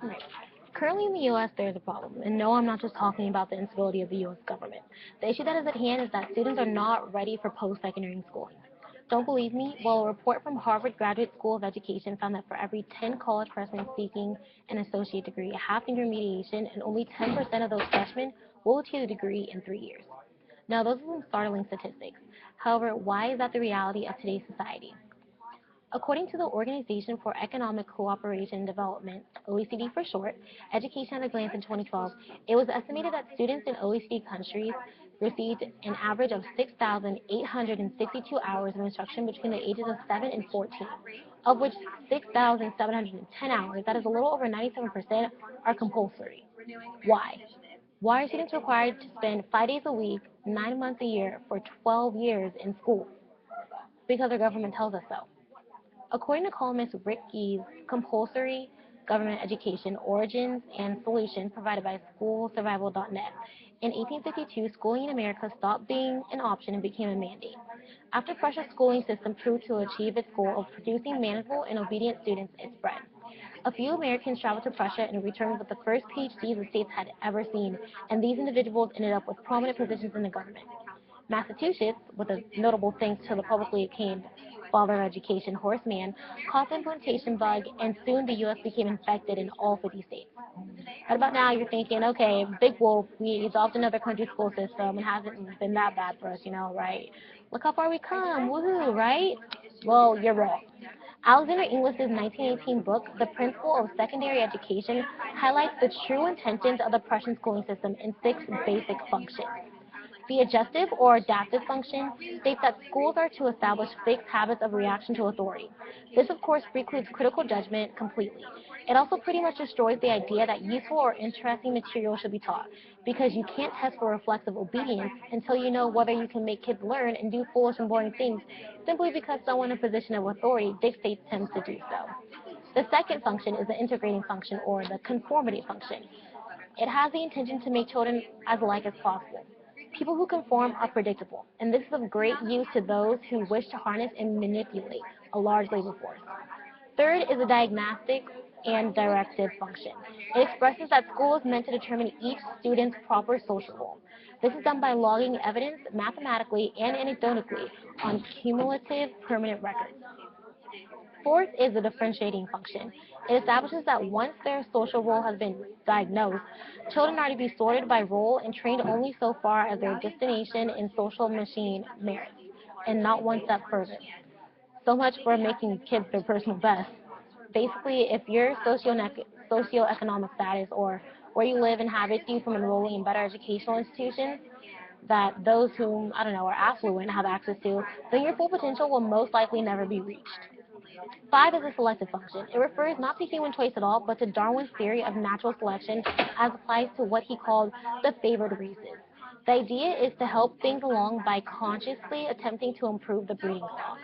Right. Currently in the U.S., there's a problem. And no, I'm not just talking about the instability of the U.S. government. The issue that is at hand is that students are not ready for post-secondary schooling. Don't believe me? Well, a report from Harvard Graduate School of Education found that for every 10 college freshmen seeking an associate degree, half need remediation, and only 10% of those freshmen will achieve a degree in 3 years. Now, those are some startling statistics. However, why is that the reality of today's society? According to the Organization for Economic Cooperation and Development, OECD for short, Education at a Glance in 2012, it was estimated that students in OECD countries received an average of 6,862 hours of instruction between the ages of 7 and 14, of which 6,710 hours, that is a little over 97%, are compulsory. Why? Why are students required to spend 5 days a week, 9 months a year, for 12 years in school? Because our government tells us so. According to columnist Rick Gies, Compulsory Government Education: Origins and Solutions, provided by SchoolSurvival.net, in 1852, schooling in America stopped being an option and became a mandate. After Prussia's schooling system proved to achieve its goal of producing manageable and obedient students, it spread. A few Americans traveled to Prussia and returned with the first PhDs the states had ever seen, and these individuals ended up with prominent positions in the government. Massachusetts, with a notable thanks to the publicly acclaimed father of education, Horace Mann, caught the implementation bug, and soon the U.S. became infected in all 50 states. Right about now, you're thinking, okay, big wolf, we adopted another country's school system. It hasn't been that bad for us, right? Look how far we come, woohoo, right? Well, you're wrong. Alexander Inglis's 1918 book, The Principle of Secondary Education, highlights the true intentions of the Prussian schooling system in 6 basic functions. The adjustive or adaptive function states that schools are to establish fixed habits of reaction to authority. This, of course, precludes critical judgment completely. It also pretty much destroys the idea that useful or interesting material should be taught, because you can't test for reflexive obedience until you know whether you can make kids learn and do foolish and boring things simply because someone in a position of authority dictates them to do so. The second function is the integrating function or the conformity function. It has the intention to make children as alike as possible. People who conform are predictable, and this is of great use to those who wish to harness and manipulate a large labor force. Third is a diagnostic and directive function. It expresses that school is meant to determine each student's proper social role. This is done by logging evidence mathematically and anecdotally on cumulative permanent records. Fourth is the differentiating function. It establishes that once their social role has been diagnosed, children are to be sorted by role and trained only so far as their destination in social machine merits, and not one step further. So much for making kids their personal best. Basically, if your socioeconomic status or where you live inhabits you from enrolling in better educational institutions that those whom, I don't know, are affluent have access to, then your full potential will most likely never be reached. Five is a selective function. It refers not to human choice at all, but to Darwin's theory of natural selection as applies to what he called the favored races. The idea is to help things along by consciously attempting to improve the breeding stock.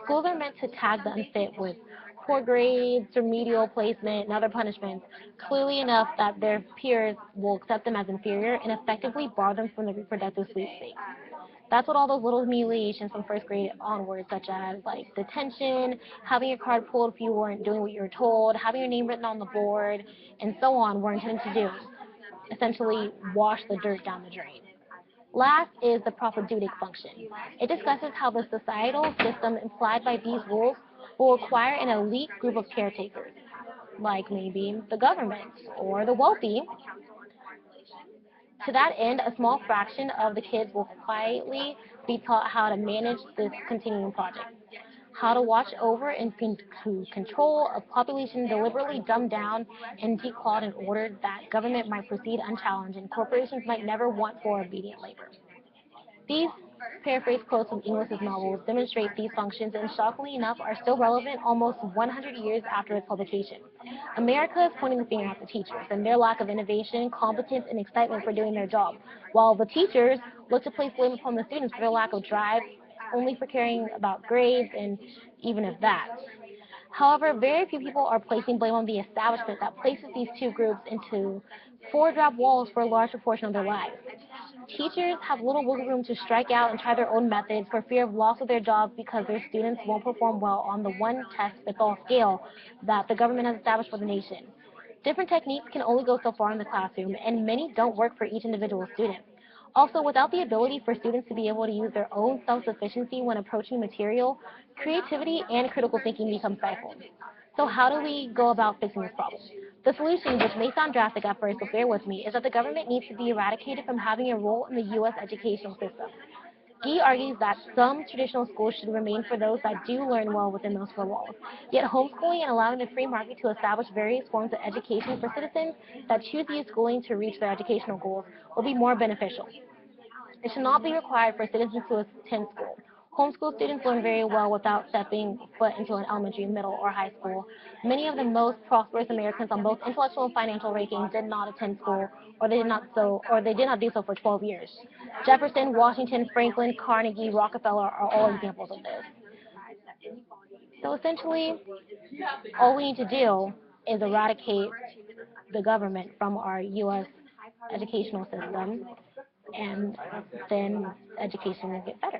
Schools are meant to tag the unfit with poor grades, remedial placement, and other punishments, clearly enough that their peers will accept them as inferior and effectively bar them from the reproductive sweepstakes. That's what all those little humiliations from first grade onward, such as like detention, having your card pulled if you weren't doing what you were told, having your name written on the board, and so on, were intended to do. Essentially, wash the dirt down the drain. Last is the propedeutic function. It discusses how the societal system implied by these rules will require an elite group of caretakers, like maybe the government or the wealthy. To that end, a small fraction of the kids will quietly be taught how to manage this continuing project, how to watch over and to control a population deliberately dumbed down and declawed in order that government might proceed unchallenged and corporations might never want for obedient labor. These paraphrase quotes from Inglis's novels demonstrate these functions and, shockingly enough, are still relevant almost 100 years after its publication. America is pointing the finger at the teachers and their lack of innovation, competence, and excitement for doing their job, while the teachers look to place blame upon the students for their lack of drive, only for caring about grades and even if that. However, very few people are placing blame on the establishment that places these two groups into four-drop walls for a large proportion of their lives. Teachers have little wiggle room to strike out and try their own methods for fear of loss of their jobs because their students won't perform well on the one test fits all scale that the government has established for the nation. Different techniques can only go so far in the classroom, and many don't work for each individual student. Also, without the ability for students to be able to use their own self-sufficiency when approaching material, creativity and critical thinking become stifled. So how do we go about fixing this problem? The solution, which may sound drastic at first, but bear with me, is that the government needs to be eradicated from having a role in the U.S. educational system. Gee argues that some traditional schools should remain for those that do learn well within those four walls. Yet homeschooling and allowing the free market to establish various forms of education for citizens that choose to use schooling to reach their educational goals will be more beneficial. It should not be required for citizens to attend school. Homeschool students learn very well without stepping foot into an elementary, middle, or high school. Many of the most prosperous Americans on both intellectual and financial rankings did not attend school, or they did not do so for 12 years. Jefferson, Washington, Franklin, Carnegie, Rockefeller are all examples of this. So essentially, all we need to do is eradicate the government from our U.S. educational system, and then education will get better.